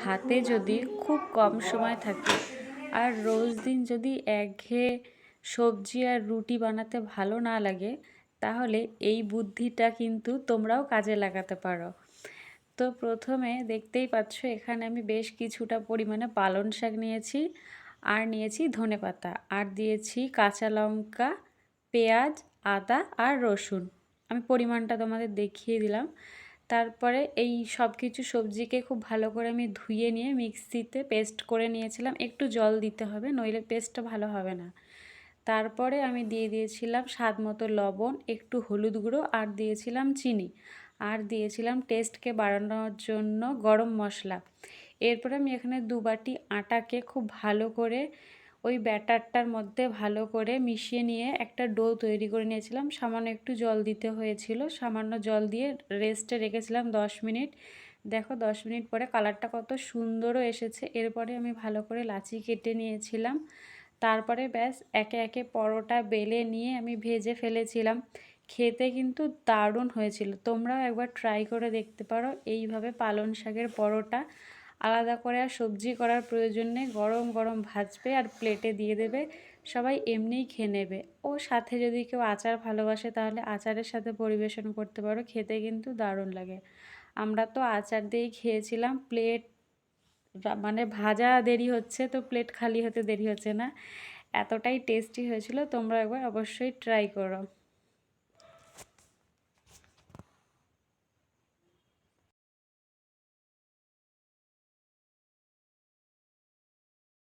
হাতে যদি খুব কম সময় থাকে আর রোজ দিন যদি একঘেয়ে সবজি আর রুটি বানাতে ভালো না লাগে, তাহলে এই বুদ্ধিটা কিন্তু তোমরাও কাজে লাগাতে পারো। তো প্রথমে দেখতেই পাচ্ছ এখানে আমি বেশ কিছুটা পরিমাণে পালং শাক নিয়েছি, আর নিয়েছি ধনেপাতা, আর দিয়েছি কাঁচা লঙ্কা, পেঁয়াজ, আদা আর রসুন। আমি পরিমাণটা তোমাদের দেখিয়ে দিলাম। তারপরে এই সব কিছু সবজিকে খুব ভালো করে আমি ধুয়ে নিয়ে মিক্সিতে পেস্ট করে নিয়েছিলাম। একটু জল দিতে হবে, নইলে পেস্টটা ভালো হবে না। তারপরে আমি দিয়ে দিয়েছিলাম স্বাদ মতো লবণ, একটু হলুদ গুঁড়ো, আর দিয়েছিলাম চিনি, আর দিয়েছিলাম টেস্টকে বাড়ানোর জন্য গরম মশলা। এরপরে আমি এখানে 2 বাটি আটাকে খুব ভালো করে ওই ব্যাটারটার মধ্যে ভালো করে মিশিয়ে নিয়ে একটা ডো তৈরি করে নিয়েছিলাম। সামান্য একটু জল দিতে হয়েছিল, সামান্য জল দিয়ে রেস্টে রেখেছিলাম 10 মিনিট। দেখো 10 মিনিট পরে কালারটা কত সুন্দরও এসেছে। এরপরে আমি ভালো করে লাচি কেটে নিয়েছিলাম। তারপরে ব্যাস একে একে পরোটা বেলে নিয়ে আমি ভেজে ফেলেছিলাম। খেতে কিন্তু দারুণ হয়েছিল, তোমরাও একবার ট্রাই করে দেখতে পারো। এইভাবে পালং শাকের পরোটা আলাদা করে আর সবজি করার প্রয়োজন নেই, গরম গরম ভাজবে আর প্লেটে দিয়ে দেবে, সবাই এমনিই খেয়ে নেবে। ও সাথে যদি কেউ আচার ভালোবাসে তাহলে আচারের সাথে পরিবেশন করতে পারো, খেতে কিন্তু দারুণ লাগে। আমরা তো আচার দিয়েই খেয়েছিলাম। প্লেট মানে ভাজা দেরি হচ্ছে তো প্লেট খালি হতে দেরি হচ্ছে না, এতটাই টেস্টি হয়েছিল। তোমরা একবার অবশ্যই ট্রাই করো।